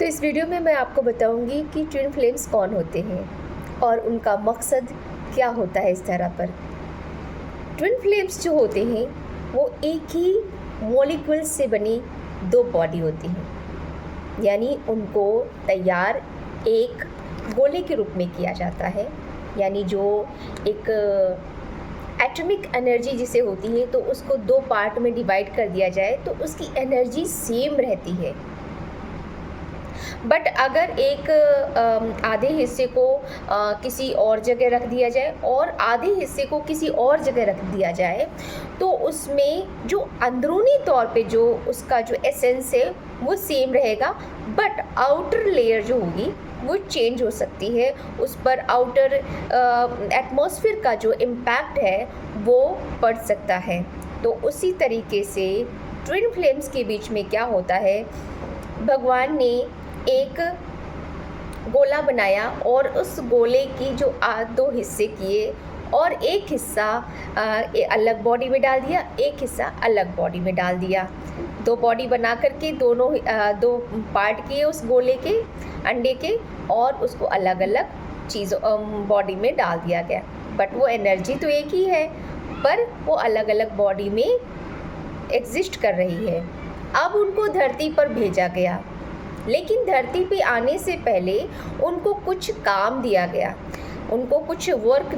तो इस वीडियो में मैं आपको बताऊंगी कि ट्विन फ्लेम्स कौन होते हैं और उनका मकसद क्या होता है इस तरह पर। ट्विन फ्लेम्स जो होते हैं वो एक ही मॉलिक्यूल्स से बनी दो बॉडी होती हैं, यानी उनको तैयार एक गोले के रूप में किया जाता है। यानी जो एक एटॉमिक एनर्जी जिसे होती है तो उसको दो पार्ट में डिवाइड कर दिया जाए तो उसकी एनर्जी सेम रहती है। बट अगर एक आधे हिस्से को किसी और जगह रख दिया जाए और आधे हिस्से को किसी और जगह रख दिया जाए तो उसमें जो अंदरूनी तौर पे जो उसका जो एसेंस है वो सेम रहेगा, बट आउटर लेयर जो होगी वो चेंज हो सकती है। उस पर आउटर एटमॉस्फेयर का जो इम्पैक्ट है वो पड़ सकता है। तो उसी तरीके से ट्विन फ्लेम्स के बीच में क्या होता है, भगवान ने एक गोला बनाया और उस गोले की जो दो हिस्से किए और एक हिस्सा अलग बॉडी में डाल दिया, एक हिस्सा अलग बॉडी में डाल दिया। दो बॉडी बना करके दोनों दो पार्ट किए उस गोले के अंडे के और उसको अलग अलग चीज़ों बॉडी में डाल दिया गया। बट वो एनर्जी तो एक ही है, पर वो अलग अलग बॉडी में एग्जिस्ट कर रही है। अब उनको धरती पर भेजा गया, लेकिन धरती पे आने से पहले उनको कुछ काम दिया गया, उनको कुछ वर्क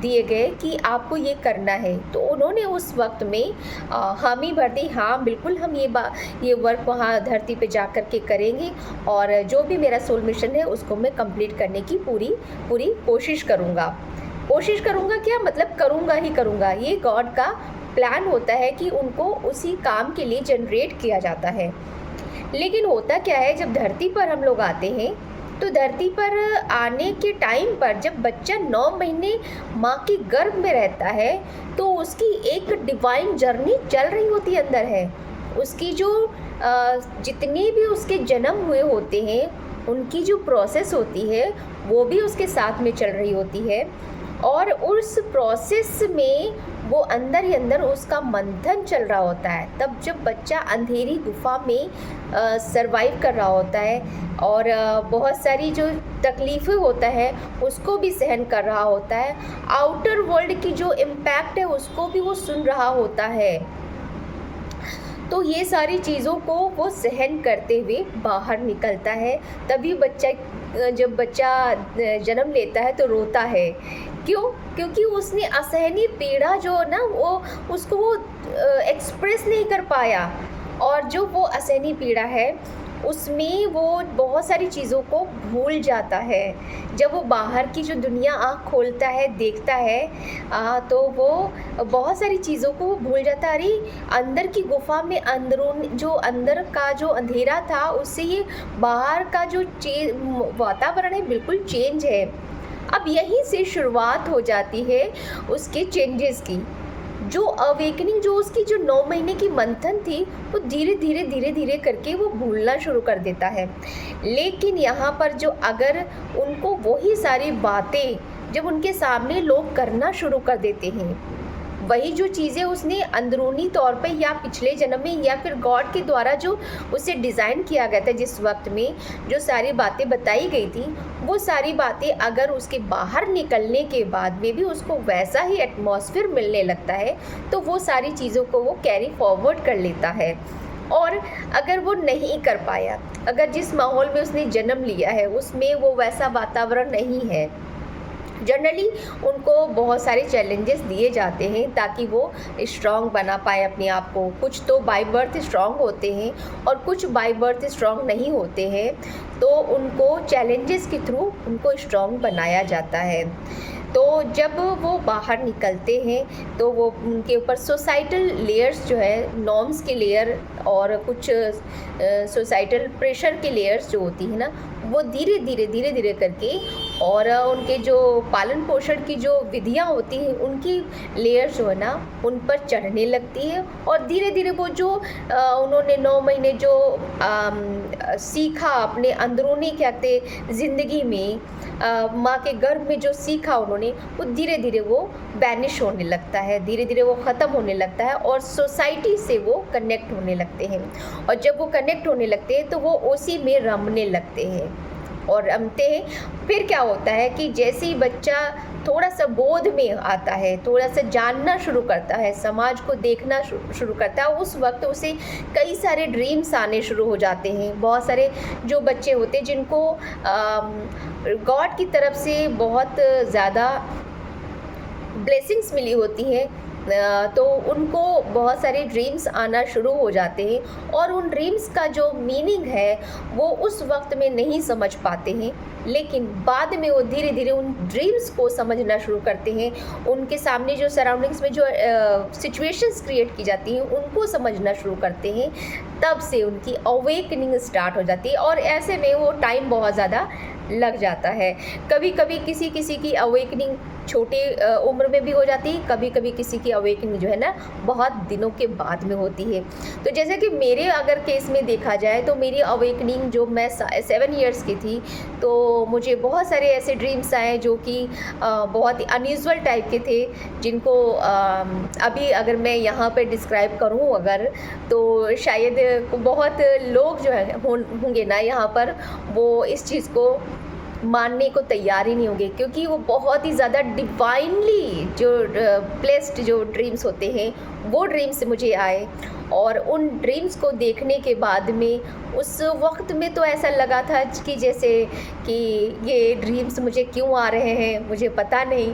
दिए गए कि आपको ये करना है। तो उन्होंने उस वक्त में हामी भर दी, हाँ बिल्कुल हम ये वर्क वहाँ धरती पे जा कर के करेंगे और जो भी मेरा सोल मिशन है उसको मैं कंप्लीट करने की पूरी कोशिश करूँगा। क्या मतलब करूँगा ही करूँगा। ये गॉड का प्लान होता है कि उनको उसी काम के लिए जनरेट किया जाता है। लेकिन होता क्या है, जब धरती पर हम लोग आते हैं तो धरती पर आने के टाइम पर जब बच्चा 9 महीने माँ के गर्भ में रहता है तो उसकी एक डिवाइन जर्नी चल रही होती है अंदर है। उसकी जो जितने भी उसके जन्म हुए होते हैं उनकी जो प्रोसेस होती है वो भी उसके साथ में चल रही होती है और उस प्रोसेस में वो अंदर ही अंदर उसका मंथन चल रहा होता है। तब जब बच्चा अंधेरी गुफा में सरवाइव कर रहा होता है और बहुत सारी जो तकलीफ़ें होता है उसको भी सहन कर रहा होता है, आउटर वर्ल्ड की जो इम्पैक्ट है उसको भी वो सुन रहा होता है। तो ये सारी चीज़ों को वो सहन करते हुए बाहर निकलता है। तभी जब बच्चा जन्म लेता है तो रोता है। क्यों? क्योंकि उसने असहनीय पीड़ा जो ना उसको वो एक्सप्रेस नहीं कर पाया, और जो वो असहनीय पीड़ा है उसमें वो बहुत सारी चीज़ों को भूल जाता है। जब वो बाहर की जो दुनिया आँख खोलता है, देखता है तो वो बहुत सारी चीज़ों को वो भूल जाता है। अरे अंदर की गुफा में जो अंदर का जो अंधेरा था उससे ये बाहर का जो वातावरण है बिल्कुल चेंज है। अब यहीं से शुरुआत हो जाती है उसके चेंजेस की। जो अवेकनिंग जो उसकी जो 9 महीने की मंथन थी वो धीरे धीरे करके वो भूलना शुरू कर देता है। लेकिन यहाँ पर जो अगर उनको वही सारी बातें जब उनके सामने लोग करना शुरू कर देते हैं, वही जो चीज़ें उसने अंदरूनी तौर पे या पिछले जन्म में या फिर गॉड के द्वारा जो उसे डिज़ाइन किया गया था, जिस वक्त में जो सारी बातें बताई गई थी वो सारी बातें अगर उसके बाहर निकलने के बाद में भी उसको वैसा ही एटमॉस्फेयर मिलने लगता है तो वो सारी चीज़ों को वो कैरी फॉरवर्ड कर लेता है। और अगर वो नहीं कर पाया, अगर जिस माहौल में उसने जन्म लिया है उसमें वो वैसा वातावरण नहीं है, जनरली उनको बहुत सारे चैलेंजेस दिए जाते हैं ताकि वो स्ट्रॉन्ग बना पाए अपने आप को। कुछ तो बाय बर्थ स्ट्रॉन्ग होते हैं और कुछ बाय बर्थ स्ट्रॉन्ग नहीं होते हैं, तो उनको चैलेंजेस के थ्रू उनको स्ट्रॉन्ग बनाया जाता है। तो जब वो बाहर निकलते हैं तो वो उनके ऊपर सोसाइटल लेयर्स जो है, नॉर्म्स के लेयर और कुछ सोसाइटल प्रेशर के लेयर्स जो होती है ना, वो धीरे धीरे करके और उनके जो पालन पोषण की जो विधियाँ होती हैं उनकी लेयर जो है ना उन पर चढ़ने लगती है, और धीरे धीरे वो जो उन्होंने 9 महीने जो सीखा अपने अंदरूनी क्या कहते ज़िंदगी में, माँ के गर्भ में जो सीखा उन्होंने, वो धीरे धीरे वो बैनिश होने लगता है, धीरे धीरे वो ख़त्म होने लगता है और सोसाइटी से वो कनेक्ट होने लगते हैं। और जब वो कनेक्ट होने लगते हैं तो वो उसी में रमने लगते हैं और रमते हैं। फिर क्या होता है कि जैसे ही बच्चा थोड़ा सा बोध में आता है, थोड़ा सा जानना शुरू करता है, समाज को देखना शुरू करता है, उस वक्त उसे कई सारे ड्रीम्स आने शुरू हो जाते हैं। बहुत सारे जो बच्चे होते हैं जिनको गॉड की तरफ से बहुत ज़्यादा ब्लेसिंग्स मिली होती हैं, तो उनको बहुत सारे ड्रीम्स आना शुरू हो जाते हैं और उन ड्रीम्स का जो मीनिंग है वो उस वक्त में नहीं समझ पाते हैं, लेकिन बाद में वो धीरे धीरे उन ड्रीम्स को समझना शुरू करते हैं। उनके सामने जो सराउंडिंग्स में जो सिचुएशंस क्रिएट की जाती हैं उनको समझना शुरू करते हैं, तब से उनकी अवेकनिंग स्टार्ट हो जाती है। और ऐसे में वो टाइम बहुत ज़्यादा लग जाता है। कभी कभी किसी किसी की अवेकनिंग छोटी उम्र में भी हो जाती है, कभी कभी किसी की अवेकनिंग जो है ना बहुत दिनों के बाद में होती है। तो जैसे कि मेरे अगर केस में देखा जाए तो मेरी अवेकनिंग जो मैं 7 इयर्स की थी, तो मुझे बहुत सारे ऐसे ड्रीम्स आए जो कि बहुत ही अनयूजुअल टाइप के थे, जिनको अभी अगर मैं यहाँ पर डिस्क्राइब करूँ अगर, तो शायद बहुत लोग जो है होंगे ना यहाँ पर, वो इस चीज़ को मानने को तैयार ही नहीं होंगे, क्योंकि वो बहुत ही ज़्यादा डिवाइनली जो प्लेस्ड जो ड्रीम्स होते हैं वो ड्रीम्स मुझे आए। और उन ड्रीम्स को देखने के बाद में उस वक्त में तो ऐसा लगा था कि जैसे कि ये ड्रीम्स मुझे क्यों आ रहे हैं मुझे पता नहीं।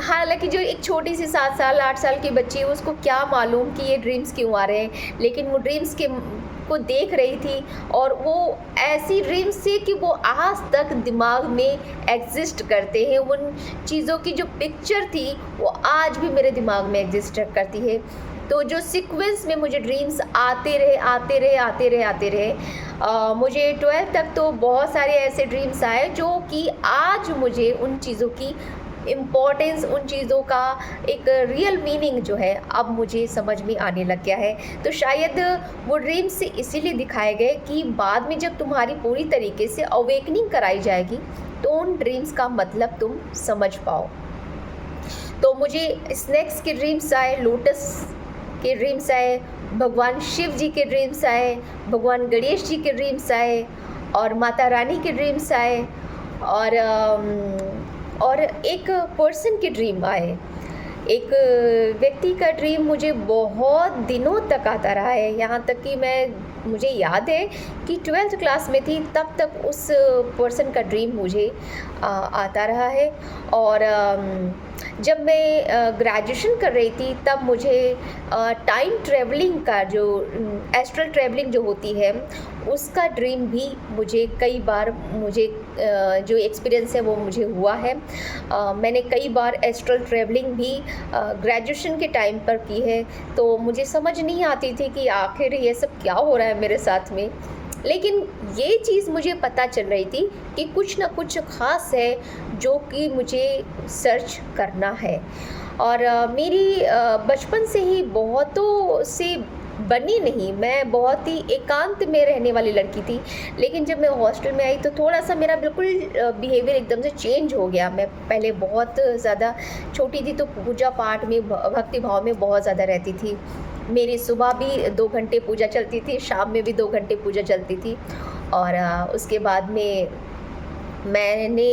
हालांकि जो एक छोटी सी 7 साल 8 साल की बच्ची है उसको क्या मालूम कि ये ड्रीम्स क्यों आ रहे हैं, लेकिन वो ड्रीम्स के को देख रही थी और वो ऐसी ड्रीम्स थी कि वो आज तक दिमाग में एग्जिस्ट करते हैं। उन चीज़ों की जो पिक्चर थी वो आज भी मेरे दिमाग में एग्जिस्ट करती है। तो जो सीक्वेंस में मुझे ड्रीम्स आते रहे, मुझे 12th तक तो बहुत सारे ऐसे ड्रीम्स आए जो कि आज मुझे उन चीज़ों की इम्पॉर्टेंस, उन चीज़ों का एक रियल मीनिंग जो है अब मुझे समझ में आने लग गया है। तो शायद वो ड्रीम्स से इसीलिए दिखाए गए कि बाद में जब तुम्हारी पूरी तरीके से अवेकनिंग कराई जाएगी तो उन ड्रीम्स का मतलब तुम समझ पाओ। तो मुझे स्नेक्स के ड्रीम्स आए, लोटस के ड्रीम्स आए, भगवान शिव जी के ड्रीम्स आए, भगवान गणेश जी के ड्रीम्स आए और माता रानी के ड्रीम्स आए, और एक पर्सन के ड्रीम आए। एक व्यक्ति का ड्रीम मुझे बहुत दिनों तक आता रहा है, यहाँ तक कि मुझे याद है कि 12th क्लास में थी तब तक उस पर्सन का ड्रीम मुझे आता रहा है। और जब मैं ग्रेजुएशन कर रही थी तब मुझे टाइम ट्रैवलिंग का जो एस्ट्रल ट्रैवलिंग जो होती है उसका ड्रीम भी मुझे कई बार जो एक्सपीरियंस है वो मुझे हुआ है। मैंने कई बार एस्ट्रल ट्रैवलिंग भी ग्रेजुएशन के टाइम पर की है, तो मुझे समझ नहीं आती थी कि आखिर ये सब क्या हो रहा है मेरे साथ में, लेकिन ये चीज़ मुझे पता चल रही थी कि कुछ ना कुछ ख़ास है जो कि मुझे सर्च करना है। और मेरी बचपन से ही बहुतों से बनी नहीं, मैं बहुत ही एकांत में रहने वाली लड़की थी, लेकिन जब मैं हॉस्टल में आई तो थोड़ा सा मेरा बिल्कुल बिहेवियर एकदम से चेंज हो गया। मैं पहले बहुत ज़्यादा छोटी थी तो पूजा पाठ में, भक्ति भाव में बहुत ज़्यादा रहती थी। मेरी सुबह भी 2 घंटे पूजा चलती थी, शाम में भी 2 घंटे पूजा चलती थी। और उसके बाद में मैंने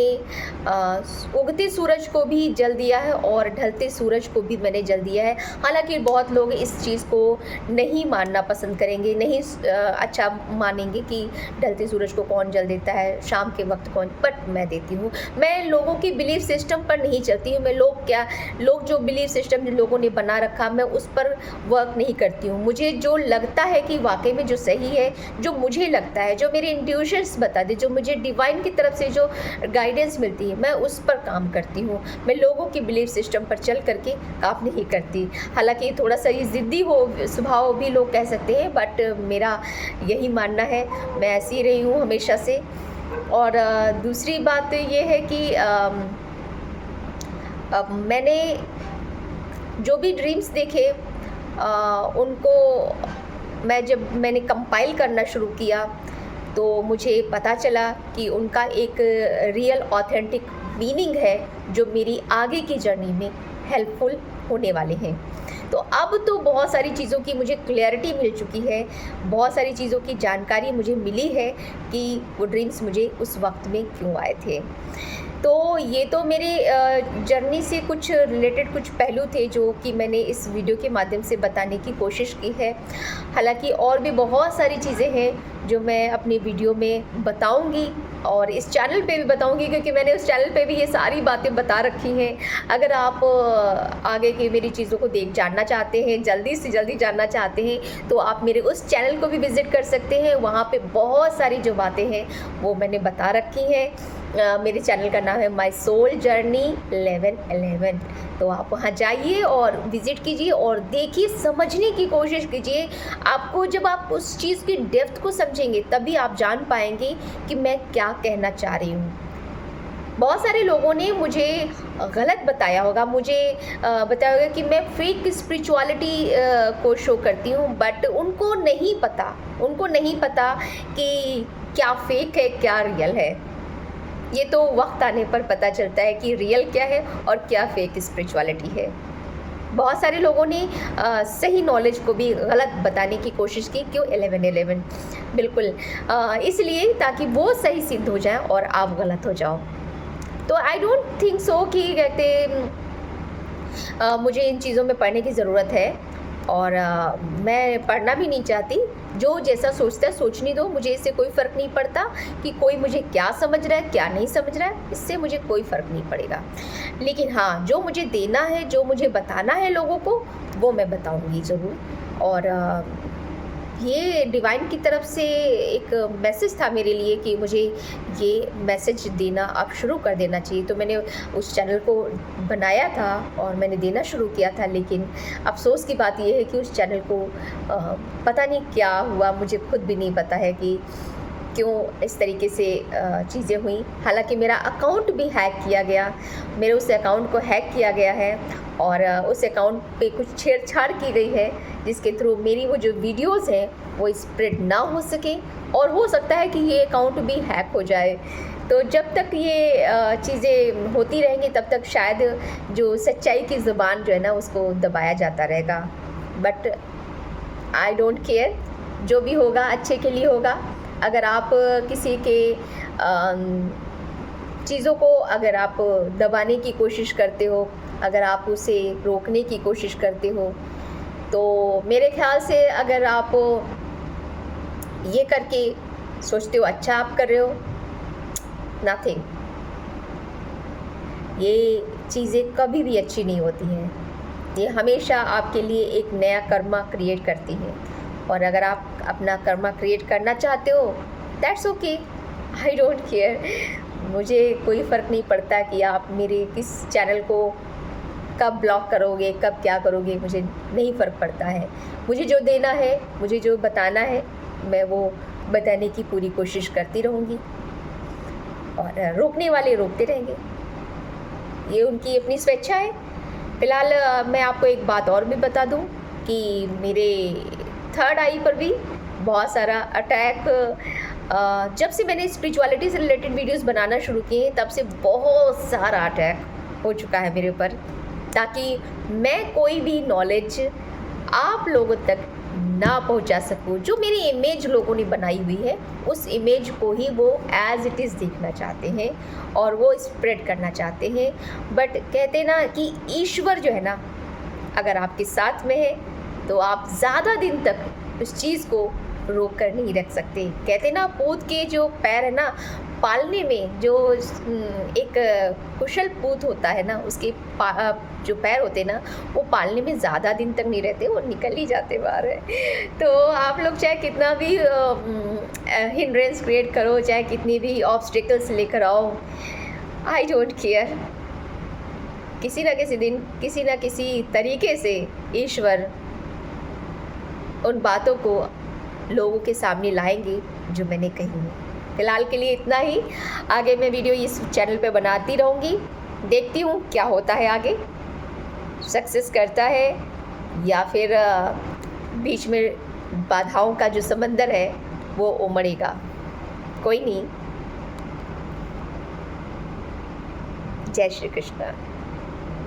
उगते सूरज को भी जल दिया है और ढलते सूरज को भी मैंने जल दिया है। हालांकि बहुत लोग इस चीज़ को नहीं मानना पसंद करेंगे, नहीं अच्छा मानेंगे कि ढलते सूरज को कौन जल देता है, शाम के वक्त कौन, बट मैं देती हूँ। मैं लोगों की बिलीफ सिस्टम पर नहीं चलती हूँ। मैं लोग जो बिलीफ सिस्टम जिन लोगों ने बना रखा, मैं उस पर वर्क नहीं करती हूँ। मुझे जो लगता है कि वाकई में जो सही है, जो मुझे लगता है, जो मेरे इंट्यूशंस बता दे, जो मुझे डिवाइन की तरफ से जो गाइडेंस मिलती है, मैं उस पर काम करती हूँ। मैं लोगों की बिलीफ सिस्टम पर चल करके काम नहीं करती। हालांकि थोड़ा सा ये ज़िद्दी स्वभाव भी लोग कह सकते हैं, बट मेरा यही मानना है, मैं ऐसी रही हूँ हमेशा से। और दूसरी बात ये है कि मैंने जो भी ड्रीम्स देखे उनको जब मैंने कंपाइल करना शुरू किया तो मुझे पता चला कि उनका एक रियल ऑथेंटिक मीनिंग है जो मेरी आगे की जर्नी में हेल्पफुल होने वाले हैं। तो अब तो बहुत सारी चीज़ों की मुझे क्लैरिटी मिल चुकी है, बहुत सारी चीज़ों की जानकारी मुझे मिली है कि वो ड्रीम्स मुझे उस वक्त में क्यों आए थे। तो ये तो मेरे जर्नी से कुछ रिलेटेड कुछ पहलू थे जो कि मैंने इस वीडियो के माध्यम से बताने की कोशिश की है। हालांकि और भी बहुत सारी चीज़ें हैं जो मैं अपनी वीडियो में बताऊंगी और इस चैनल पे भी बताऊंगी, क्योंकि मैंने उस चैनल पे भी ये सारी बातें बता रखी हैं। अगर आप आगे की मेरी चीज़ों को जानना चाहते हैं, जल्दी से जल्दी जानना चाहते हैं, तो आप मेरे उस चैनल को भी विज़िट कर सकते हैं। वहाँ पे बहुत सारी जो बातें हैं वो मैंने बता रखी हैं। मेरे चैनल का नाम है माई सोल जर्नी 1111। तो आप वहाँ जाइए और विज़िट कीजिए और देखिए, समझने की कोशिश कीजिए। आपको जब आप उस चीज़ की डेप्थ को समझेंगे तभी आप जान पाएंगे कि मैं क्या कहना चाह रही हूँ। बहुत सारे लोगों ने मुझे गलत बताया होगा, मुझे बताया होगा कि मैं फेक स्पिरिचुअलिटी को शो करती हूँ, बट उनको नहीं पता कि क्या फेक है क्या रियल है। ये तो वक्त आने पर पता चलता है कि रियल क्या है और क्या फेक स्पिरिचुअलिटी है। बहुत सारे लोगों ने सही नॉलेज को भी गलत बताने की कोशिश की। क्यों 1111? बिल्कुल इसलिए ताकि वो सही सिद्ध हो जाए और आप गलत हो जाओ। तो आई डोंट थिंक सो कि कहते मुझे इन चीज़ों में पढ़ने की ज़रूरत है, और मैं पढ़ना भी नहीं चाहती। जो जैसा सोचता है सोचने दो, मुझे इससे कोई फ़र्क नहीं पड़ता कि कोई मुझे क्या समझ रहा है क्या नहीं समझ रहा है, इससे मुझे कोई फ़र्क नहीं पड़ेगा। लेकिन हाँ, जो मुझे देना है, जो मुझे बताना है लोगों को, वो मैं बताऊँगी ज़रूर। और ये डिवाइन की तरफ से एक मैसेज था मेरे लिए कि मुझे ये मैसेज देना अब शुरू कर देना चाहिए। तो मैंने उस चैनल को बनाया था और मैंने देना शुरू किया था। लेकिन अफ़सोस की बात यह है कि उस चैनल को पता नहीं क्या हुआ, मुझे खुद भी नहीं पता है कि क्यों इस तरीके से चीज़ें हुई। हालांकि मेरा अकाउंट भी हैक किया गया, मेरे उस अकाउंट को हैक किया गया है और उस अकाउंट पे कुछ छेड़छाड़ की गई है, जिसके थ्रू मेरी वो जो वीडियोस हैं वो स्प्रेड ना हो सके, और हो सकता है कि ये अकाउंट भी हैक हो जाए। तो जब तक ये चीज़ें होती रहेंगी तब तक शायद जो सच्चाई की ज़ुबान जो है ना उसको दबाया जाता रहेगा। बट आई डोंट केयर, जो भी होगा अच्छे के लिए होगा। अगर आप किसी के चीज़ों को अगर आप दबाने की कोशिश करते हो, अगर आप उसे रोकने की कोशिश करते हो, तो मेरे ख्याल से अगर आप ये करके सोचते हो अच्छा आप कर रहे हो, नथिंग। ये चीज़ें कभी भी अच्छी नहीं होती हैं। ये हमेशा आपके लिए एक नया कर्मा क्रिएट करती हैं। और अगर आप अपना कर्मा क्रिएट करना चाहते हो, that's okay, I don't care. मुझे कोई फ़र्क नहीं पड़ता कि आप मेरे किस चैनल को कब ब्लॉक करोगे, कब क्या करोगे, मुझे नहीं फ़र्क पड़ता है। मुझे जो देना है, मुझे जो बताना है, मैं वो बताने की पूरी कोशिश करती रहूँगी, और रोकने वाले रोकते रहेंगे। ये उनकी अपनी स्वेच्छा है। फ़िलहाल मैं आपको एक बात और भी बता दूँ कि मेरे थर्ड आई पर भी बहुत सारा अटैक, जब से मैंने स्पिरिचुअलिटी से रिलेटेड वीडियोस बनाना शुरू किए तब से बहुत सारा अटैक हो चुका है मेरे ऊपर, ताकि मैं कोई भी नॉलेज आप लोगों तक ना पहुंचा सकूं। जो मेरी इमेज लोगों ने बनाई हुई है, उस इमेज को ही वो एज इट इज़ देखना चाहते हैं और वो स्प्रेड करना चाहते हैं। बट कहते ना कि ईश्वर जो है ना, अगर आपके साथ में है तो आप ज़्यादा दिन तक उस चीज़ को रोक कर नहीं रख सकते। कहते ना पूत के जो पैर है ना, पालने में जो एक कुशल पूत होता है ना, उसके जो पैर होते हैं ना, वो पालने में ज़्यादा दिन तक नहीं रहते, वो निकल ही जाते बाहर है। तो आप लोग चाहे कितना भी हिंड्रेंस क्रिएट करो, चाहे कितनी भी ऑब्स्टिकल्स लेकर आओ, आई डोंट केयर। किसी ना किसी दिन, किसी ना किसी तरीके से ईश्वर उन बातों को लोगों के सामने लाएंगे जो मैंने कही है। फ़िलहाल के लिए इतना ही। आगे मैं वीडियो इस चैनल पे बनाती रहूँगी, देखती हूँ क्या होता है आगे, सक्सेस करता है या फिर बीच में बाधाओं का जो समंदर है वो उमड़ेगा। कोई नहीं। जय श्री कृष्ण।